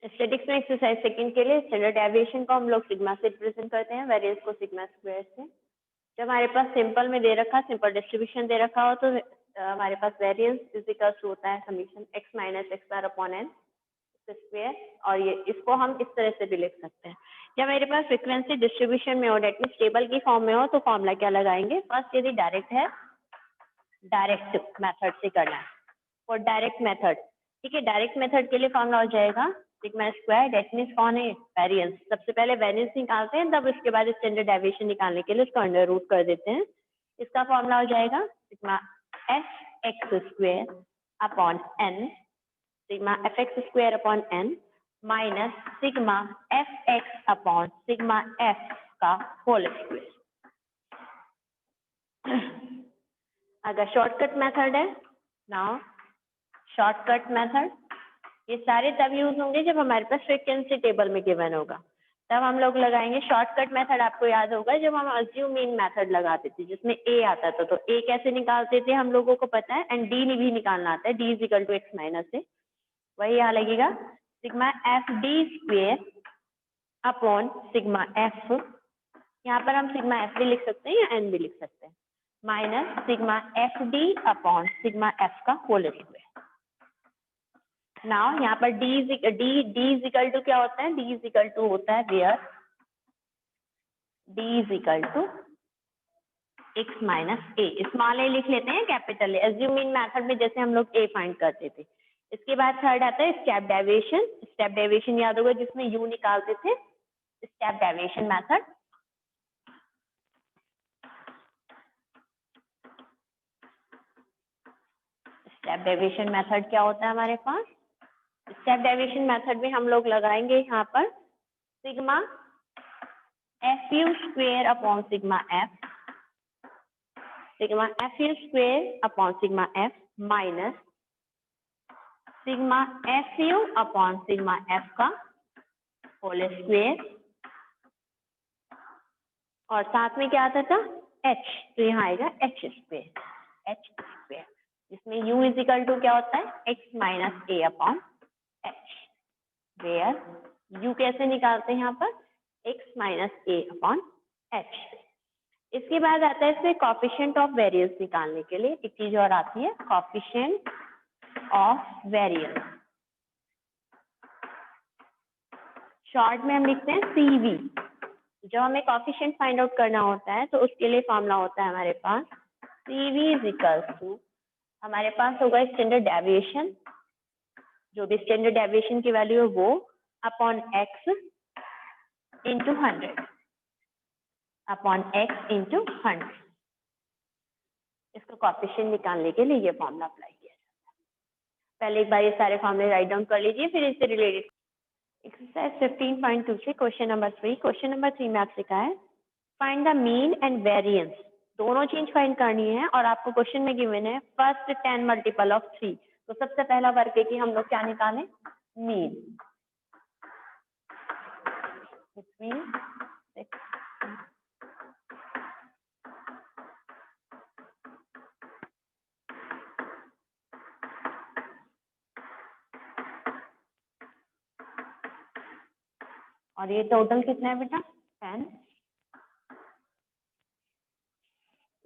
Statics में exercise second के लिए स्टैंडर्ड डेविएशन को हम लोग सिग्मा से रिप्रेजेंट करते हैं, वेरिएंस को सिग्मा स्क्वायर से। जब हमारे पास सिंपल में दे रखा, सिंपल डिस्ट्रीब्यूशन दे रखा हो, तो हमारे पास वेरिएंस इज इक्वल टू होता है summation x minus x bar upon n square, और ये इसको हम इस तरह से भी लिख सकते हैं। जब मेरे पास फ्रीक्वेंसी डिस्ट्रीब्यूशन में हो, डेट मीन्स टेबल की फॉर्म में हो, तो फॉर्मूला क्या लगाएंगे? फर्स्ट यदि डायरेक्ट है, डायरेक्ट मेथड से करना है, और डायरेक्ट मेथड, ठीक है, डायरेक्ट मेथड के लिए फॉर्मूला हो जाएगा सिग्मा स्क्वायर, डेट मीन्स कौन है? वेरिएंस। सबसे पहले वेरिएंस निकालते हैं, तब उसके बाद स्टैंडर्ड डेविएशन निकालने के लिए उसको अंडर रूट कर देते हैं। इसका फॉर्मूला हो जाएगा sigma F X square upon N, sigma F X square upon N minus sigma F X upon sigma F का होल स्क्वायर। अगर शॉर्टकट मेथड है, नाउ शॉर्टकट मेथड, ये सारे तब यूज होंगे जब हमारे पास फ्रीक्वेंसी टेबल में गिवन होगा, तब हम लोग लगाएंगे। शॉर्टकट मेथड आपको याद होगा जब हम अज्यूम मीन मेथड लगाते थे, जिसमें ए आता था, तो ए कैसे निकालते थे हम लोगों को पता है, एंड डी भी निकालना आता है, d is equal to x minus a. वही यहाँ लगेगा sigma F D square upon sigma f, यहाँ पर हम सिग्मा एफ भी लिख सकते हैं या एन भी लिख सकते हैं, minus sigma F D upon sigma F का होल स्क्वायर। नाउ यहाँ पर डी इज इक्वल टू क्या होता है? डी इज इक्वल टू होता है where d is equal to x minus a. Small a लिख लेते हैं, कैपिटल ए। अज्यूमिंग मेथड में जैसे हम लोग ए फाइंड करते थे। इसके बाद थर्ड आता है स्टेप डेविएशन। स्टेप डेविएशन याद होगा जिसमें यू निकालते थे, step deviation method. Step deviation method क्या होता है हमारे पास? स्टेप डेविएशन मेथड में हम लोग लगाएंगे यहाँ पर sigma F you square upon sigma F, sigma F you square upon sigma F minus sigma F you upon sigma F का होल स्क्वेयर, और साथ में क्या आता था? एच, तो यहाँ आएगा एच स्क्वेयर, जिसमें u इज इक्वल टू क्या होता है? X minus A upon H, where u कैसे निकालते हैं यहाँ पर? X minus A upon H. इसके बाद आता है इसमें कॉफिशिएंट ऑफ वेरिएंस निकालने के लिए एक चीज और आती है, कॉफिशिएंट ऑफ वेरिएंस। शॉर्ट में हम लिखते हैं CV। जब हमें कॉफिशिएंट फाइंड आउट करना होता है तो उसके लिए फॉर्मूला होता है हमारे पास CV इज इक्वल टू, हमारे पास होगा स्टैंडर्ड डेविएशन, जो भी स्टैंडर्ड डेविएशन की वैल्यू है वो, upon x into 100, upon x into 100। इसको कॉफिशिएंट निकालने के लिए ये फॉर्मूला अप्लाई किया जाता है। पहले एक बार ये सारे फॉर्मूले राइट डाउन कर लीजिए, फिर इससे रिलेटेड एक्सरसाइज 15.2 से क्वेश्चन नंबर 3। क्वेश्चन नंबर 3 में आपसे कहा है find the mean and variance, दोनों चीज फाइंड करनी है, और आपको क्वेश्चन में गिवन है फर्स्ट 10 मल्टीपल ऑफ 3। तो सबसे पहला वर्क है कि हम लोग क्या निकालें? मीन। और ये टोटल कितना है बेटा? 10।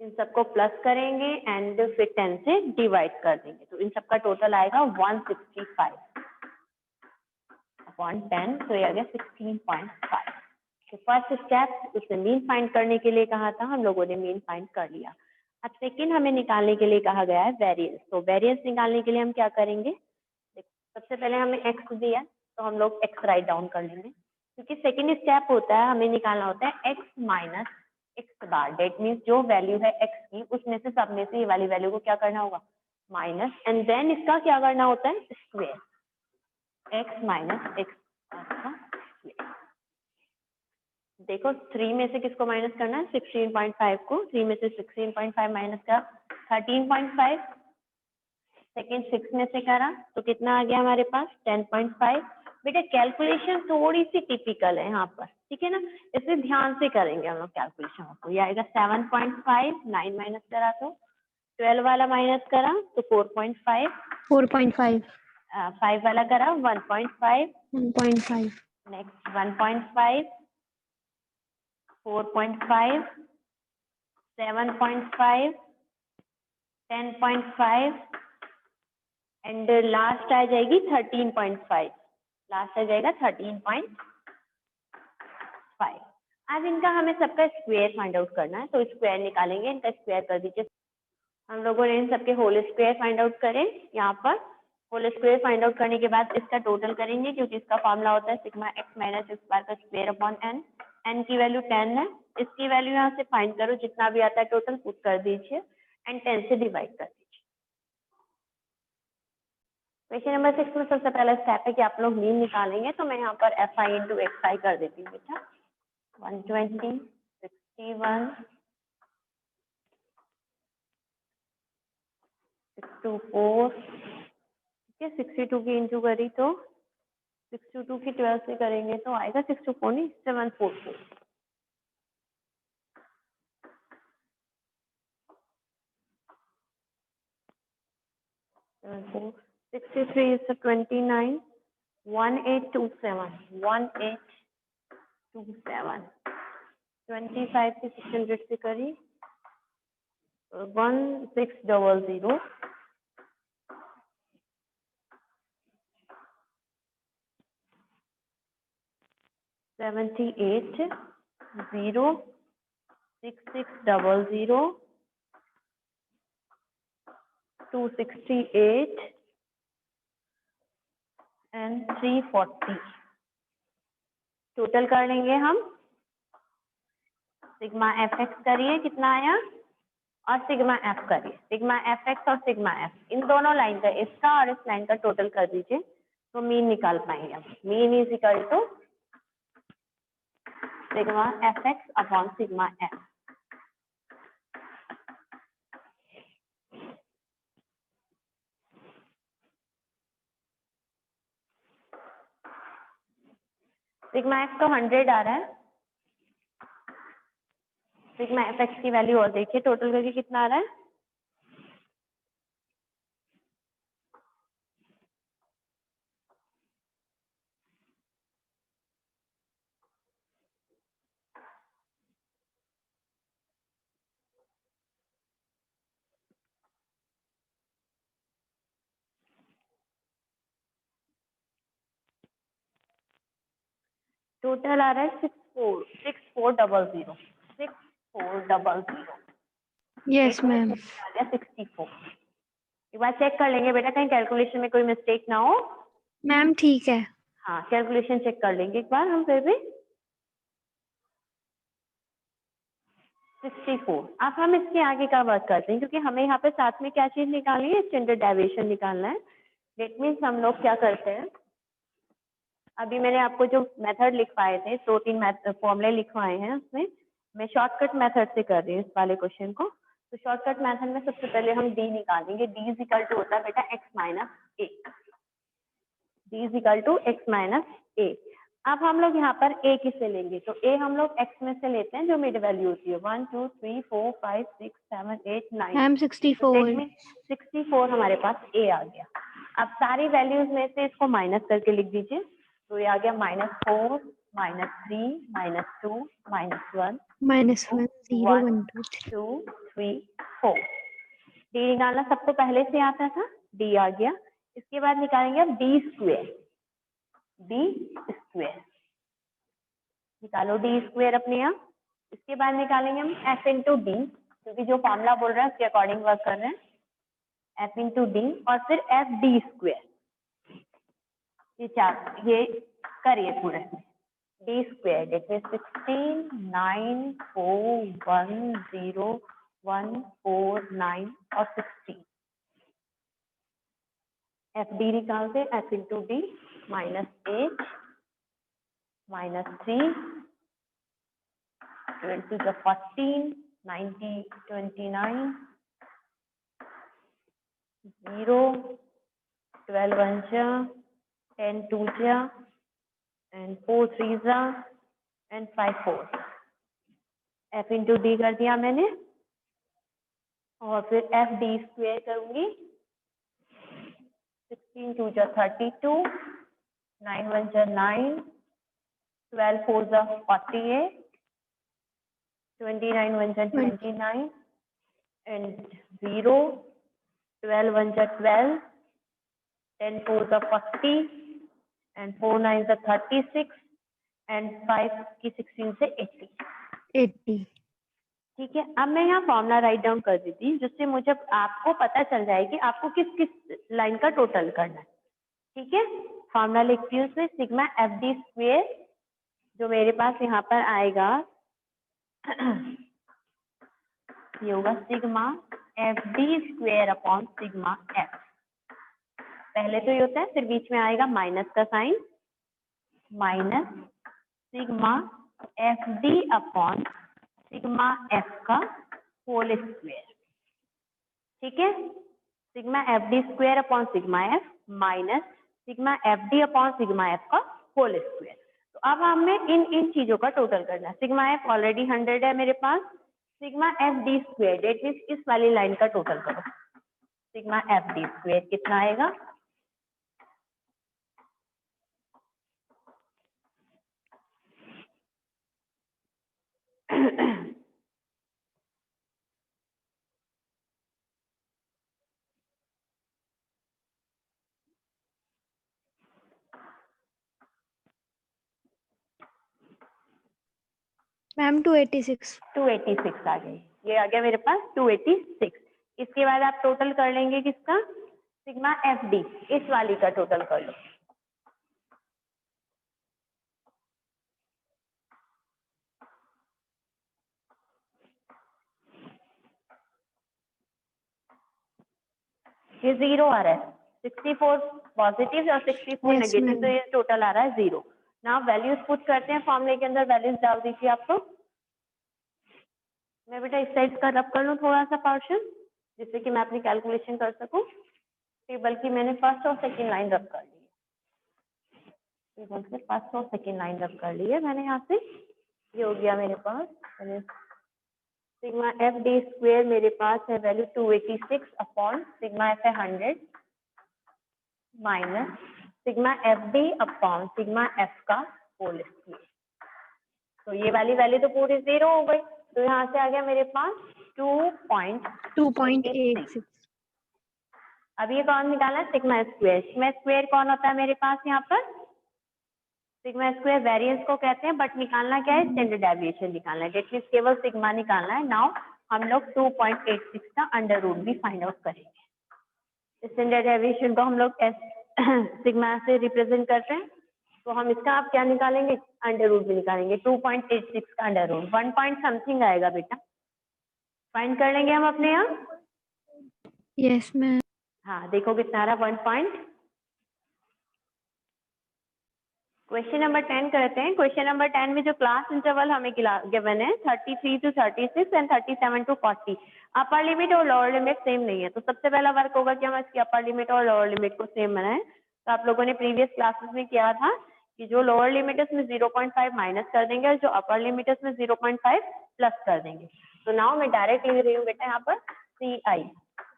इन सबको प्लस करेंगे एंड फिर 10 से डिवाइड कर देंगे, तो इन सबका टोटल आएगा 165 अपॉन 10, तो ये आ गया 16.5। तो फर्स्ट स्टेप उसने मीन फाइंड करने के लिए कहा था, हम लोगों ने मीन फाइंड कर लिया। अब सेकंड हमें निकालने के लिए कहा गया है वेरिएंस। तो वेरिएंस निकालने के लिए हम क्या करेंगे? सबसे पहले हमें x दिया, तो हम लोग x राइट डाउन कर लेंगे, क्योंकि सेकंड स्टेप होता है हमें निकालना होता है x minus x bar. That means जो वैल्यू है x की, उसमें से सब में से ये वाली वैल्यू को क्या करना होगा? माइनस, एंड देन इसका क्या करना होता है? स्क्वायर, x माइनस एक्स का स्क्वायर। देखो 3 में से किसको माइनस करना है? 16.5 को। 3 में से 16.5 माइनस का 13.5, सेकेंड 6 में से करा तो कितना आ गया हमारे पास? 10.5। बेटा कैलकुलेशन थोड़ी सी टिपिकल है यहाँ पर, ठीक है ना, इसे ध्यान से करेंगे हम लोग कैलकुलेशन। आपको ये आएगा 7.5, 9 माइनस करा तो 12 वाला माइनस करा तो 4.5, 4.5 5 वाला करा 1.5, 1.5, नेक्स्ट 1.5, 4.5, 7.5, 10.5 एंड लास्ट आ जाएगी 13.5, लास्ट आ जाएगा 13.5। अब इनका हमें सबका स्क्वायर फाइंड आउट करना है, तो स्क्वायर निकालेंगे, इनका स्क्वायर कर दीजिए। हम लोगों ने इन सबके होल स्क्वायर फाइंड आउट करें, यहाँ पर होल स्क्वायर फाइंड आउट करने के बाद इसका टोटल करेंगे, क्योंकि इसका फॉर्मूला होता है sigma x minus x bar का स्क्वायर अपॉन एन। एन की वैल्यू 10 है, इसकी वैल्यू यहाँ से फाइंड करो, जितना भी आता है टोटल पुट कर दीजिए एंड 10 से डिवाइड कर दीजिए। क्वेश्चन नंबर 6 में सबसे पहला स्टेप है कि आप लोग मीन निकालेंगे, तो मैं यहाँ पर एफ आई इंटू एक्स आई कर देती हूँ बेटा। 120, 61, 624, ठीक है, 62 की इंटू करी तो 62 की 12 से करेंगे तो आएगा 624 नहीं 744। 63 is 29, 1827, 1827, 25 से 600 से करी 1600, 78, 0, 6600, 268 एंड 340। टोटल कर लेंगे हम, सिग्मा एफ एक्स करिए कितना आया और सिग्मा एफ करिए, सिग्मा एफ एक्स और सिग्मा एफ इन दोनों लाइन का, इसका और इस लाइन का टोटल कर दीजिए तो मीन निकाल पाएंगे हम। Mean is equal to sigma F X upon sigma F. Sigma F तो 100 आ रहा है, सिग्मा एफ एक्स की वैल्यू और देखिए टोटल करके कितना आ रहा है। टोटल आ रहा है 6400, 6400। Yes ma'am. 64। एक बार चेक कर लेंगे बेटा, कहीं कैलकुलेशन में कोई मिस्टेक ना हो। मैम ठीक है। हाँ कैलकुलेशन चेक कर लेंगे एक बार हम फिर भी। 64। अब हम इसके आगे का वर्क करते हैं, क्योंकि हमें यहाँ पे साथ में क्या चीज निकालनी है, स्टैंडर्ड डेविएशन निकालना है। डेट मीन्स हम लोग क्या करते हैं, अभी मैंने आपको जो मेथड लिखवाए थे, 2-3 फॉर्मूले लिखवाए हैं, उसमें मैं शॉर्टकट मेथड से कर रही हूँ इस वाले क्वेश्चन को। तो शॉर्टकट मेथड में सबसे पहले हम डी निकालेंगे। डी इज इक्वल टू होता है बेटा x minus a. D is equal to x minus a. अब हम लोग यहाँ पर ए किसे लेंगे, तो ए हम लोग एक्स में से लेते हैं जो मिड वैल्यू होती है 1 2 3 4 5 6 7 8 9। मैम 64। 64 हमारे पास ए आ गया। अब सारी वैल्यूज में से इसको माइनस करके लिख दीजिए, तो ये आ गया -4, -3, -2, -1, -1 0 1 2 3। 2 3 4। डी निकालना सबको पहले से आता था, डी आ गया। इसके बाद निकालेंगे अब डी स्क्वायर। डी स्क्वायर निकालो, डी स्क्वायर अपने यहाँ। इसके बाद निकालेंगे हम एफ इंटू डी, क्योंकि जो फॉर्मूला बोल रहा है उसके अकॉर्डिंग वर्क कर रहे हैं। एफ इंटू डी और फिर एफ डी स्क्वायर। ये करिए पूरे डी स्क्वायर। देखिए 16 9 4 1 0 1 4 9 और 16। एफ डी निकालते, एफ इंटू डी -8 -3 20 का 14 90 29 0 12 1 10 2 and 4 3 and 5 4। F into D कर दिया मैंने और फिर एफ डी स्क्वायर करूंगी 16 2 जा 32, 9 1 जा 9, 12 4 जा 48, 29 1 जा 29, and 0, 12 1 जा 12, 10 4 जा 40, and 4 9 जा 36, and 5 की 16 से 80. 80. ठीक है, अब मैं यहाँ फॉर्मूला राइट डाउन कर देती हूँ जिससे मुझे आपको पता चल जाए कि आपको किस किस लाइन का टोटल करना है. ठीक है, फॉर्मूला लिखती हूँ उसमें सिग्मा एफ डी स्क्वेयर, जो मेरे पास यहाँ पर आएगा ये होगा sigma F D square upon sigma F. पहले तो ये होता है, फिर बीच में आएगा माइनस का sign, minus sigma F D upon sigma F का होल स्क्वेयर. ठीक है, sigma F D square upon sigma F minus sigma F D upon sigma F का होल स्क्वेयर. तो अब हमें इन चीजों का टोटल करना है. सिग्मा एफ ऑलरेडी 100 है मेरे पास, sigma F D square that means इस वाली लाइन का टोटल करो. सिग्मा एफ डी स्क्वेयर कितना आएगा, मैम 286. 286 आ गई. ये आ गया मेरे पास 286. इसके बाद आप टोटल कर लेंगे किसका, सिग्मा एफ डी, इस वाली का टोटल कर लो. ये 0 आ रहा है, 64 पॉजिटिव और 64 Yes, नेगेटिव, ma'am. तो ये टोटल आ रहा है 0. नाउ वैल्यूज पुट करते हैं फॉर्मूले के अंदर, वैल्यूज डाल दीजिए आप. तो मैं बेटा इस साइड का रब कर लूँ थोड़ा सा पोर्शन, जिससे कि मैं अपनी कैलकुलेशन कर सकूं. टेबल की मैंने फर्स्ट और सेकंड लाइन रब कर ली है, टेबल से फर्स्ट और सेकंड लाइन रब कर ली है मैंने यहाँ से. ये हो गया मेरे पास सिग्मा एफ डी स्क्वेयर, मेरे पास है वैल्यू 286 अपॉन सिग्मा एफ है 100 minus sigma F D upon sigma F का होल स्क्वेयर. तो ये वाली वैल्यू तो पूरी 0 हो गई, तो यहाँ से आ गया मेरे पास 2.86. अब ये कौन निकाला है, सिग्मा स्क्वेयर. सिग्मा स्क्वेयर कौन होता है मेरे पास यहाँ पर, सिग्मा स्क्वेयर वेरिएंस को कहते हैं, बट निकालना क्या है, स्टैंडर्ड डेविएशन निकालना है. डेट मींस केवल सिग्मा निकालना है. नाउ हम लोग 2.86 का अंडर रूट भी फाइंड आउट करेंगे. स्टैंडर्ड डेविएशन को हम लोग सिग्मा से रिप्रेजेंट करते हैं, तो हम इसका आप क्या निकालेंगे, अंडर रूट भी निकालेंगे. 2.86 का अंडर रूट 1 पॉइंट समथिंग आएगा बेटा, फाइंड कर लेंगे हम अपने यहाँ. Yes, ma'am. हाँ देखो कितना आ रहा, 1 पॉइंट. क्वेश्चन नंबर 10 करते हैं. क्वेश्चन नंबर 10 में जो क्लास इंटरवल हमें गिवन है 33 to 36 and 37 to 40. Upper limit और लोअर लिमिट सेम नहीं है, तो सबसे पहला वर्क होगा कि हम इसकी अपर लिमिट और लोअर लिमिट को सेम बनाएं. तो आप लोगों ने प्रीवियस क्लासेस में किया था कि जो लोअर लिमिट है उसमें 0.5 माइनस कर देंगे और जो अपर लिमिट है उसमें 0.5 प्लस कर देंगे. तो नाउ मैं डायरेक्ट लिख रही हूँ बेटा यहाँ पर CI.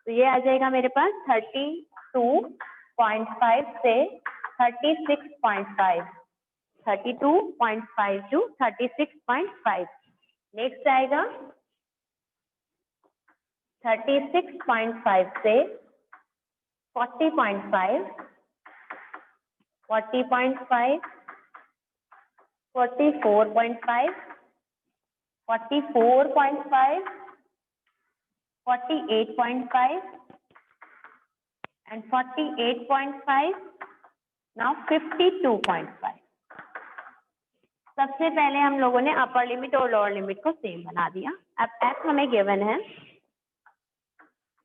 तो ये आ जाएगा मेरे पास 32.5 से 36.5, 32.5 to 36.5. नेक्स्ट आएगा 36.5 से 40.5, 40.5, 44.5, 44.5, 48.5 and 48.5. now 52.5. सबसे पहले हम लोगों ने अपर लिमिट और लोअर लिमिट को सेम बना दिया. अब एफ हमें गिवन है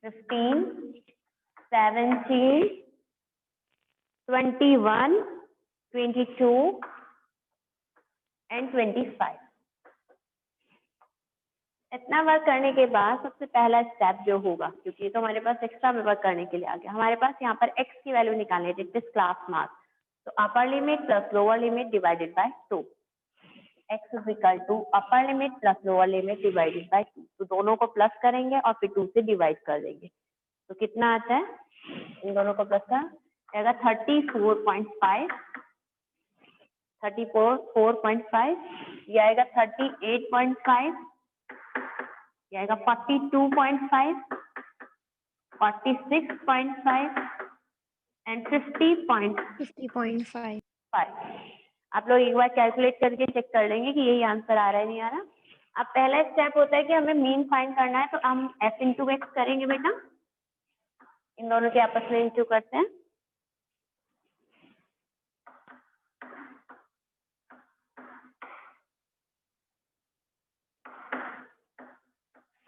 15, 17, 21, 22 एंड 25. इतना वर्क करने के बाद सबसे पहला स्टेप जो होगा, क्योंकि तो हमारे पास एक्स्ट्रा वर्क करने के लिए आ गया, हमारे पास यहाँ पर x की वैल्यू निकालनी है, जिस क्लास मार्क्स. तो upper limit plus lower limit divided by 2. x is equal to upper limit plus lower limit divided by 2. तो दोनों को प्लस करेंगे और फिर 2 से डिवाइड कर देंगे. तो कितना आता है इन दोनों को प्लस का आएगा 34.5, 34.5, ये आएगा 38.5, ये आएगा 42.5, 46.5 एंड 50.5। 50.5। आप लोग एक बार कैलकुलेट करके चेक कर लेंगे कि यही आंसर आ रहा है नहीं आ रहा। अब पहला स्टेप होता है कि हमें मीन फाइंड करना है, तो हम f इंटू एक्स करेंगे बेटा, इन दोनों के आपस में इंटू करते हैं।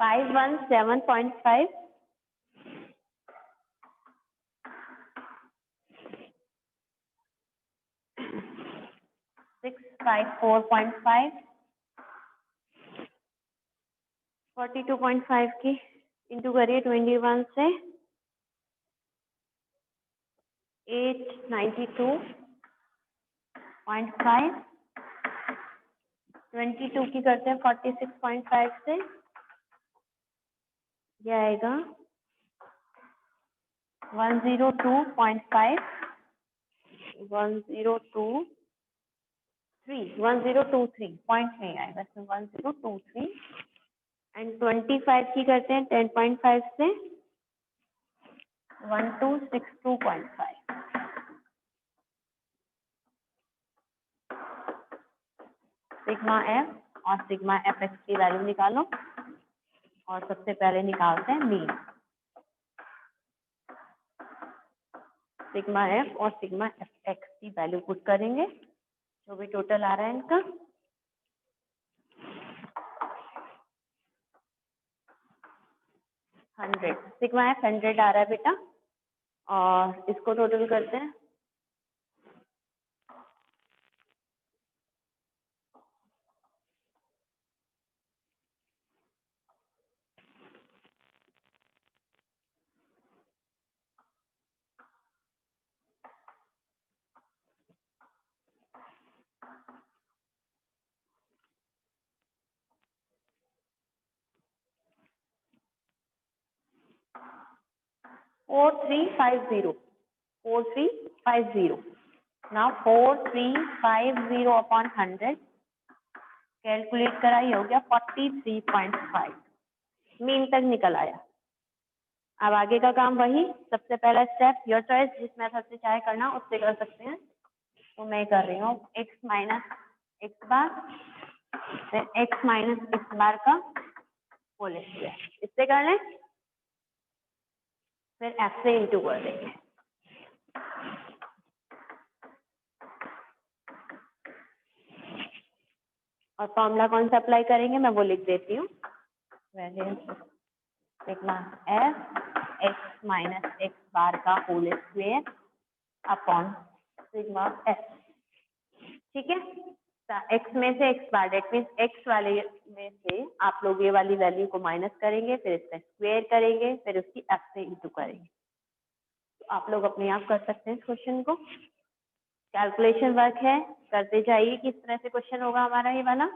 फाइव 7.5, 654.5, 42.5 की इंटू करिए 21 से 892.5, 22 की करते हैं 46.5 से, ये आएगा 102.5, 1023 पॉइंट नहीं आएगा, 1023 एंड 25 की करते हैं 10.5 से 1262.5। सिग्मा एफ और सिग्मा एफ एक्स की वैल्यू निकालो और सबसे पहले निकालते हैं मीन। सिग्मा एफ और सिग्मा एफ एक्स की वैल्यू पुट करेंगे, जो भी टोटल आ रहा है इनका। सिग्मा एफ 100 आ रहा है बेटा, और इसको टोटल करते हैं। Four three five zero now 4350 upon 100 calculate कराई, हो गया 43.5, मीन तक निकल आया। अब आगे का काम वही, सबसे पहला स्टेप योर चॉइस, जिस मेथड से चाहे करना उससे कर सकते हैं, तो मैं कर रही हूँ x माइनस एक्स बार, फिर x माइनस एक्स बार का होल स्क्वायर, इससे कर लें, फिर f से इंटू कर देंगे। और फॉर्मूला कौन सा अप्लाई करेंगे मैं वो लिख देती हूँ, sigma F x minus x bar का whole square upon sigma f. ठीक है, एक्स में से x bar, that means x वाले में से आप लोग ये वाली वैल्यू को माइनस करेंगे, फिर इसका स्क्वायर करेंगे, फिर उसकी एफ से इंटू करेंगे। तो आप लोग अपने आप कर सकते हैं इस क्वेश्चन को, कैलकुलेशन वर्क है, करते जाइए, किस तरह से क्वेश्चन होगा हमारा ये वाला।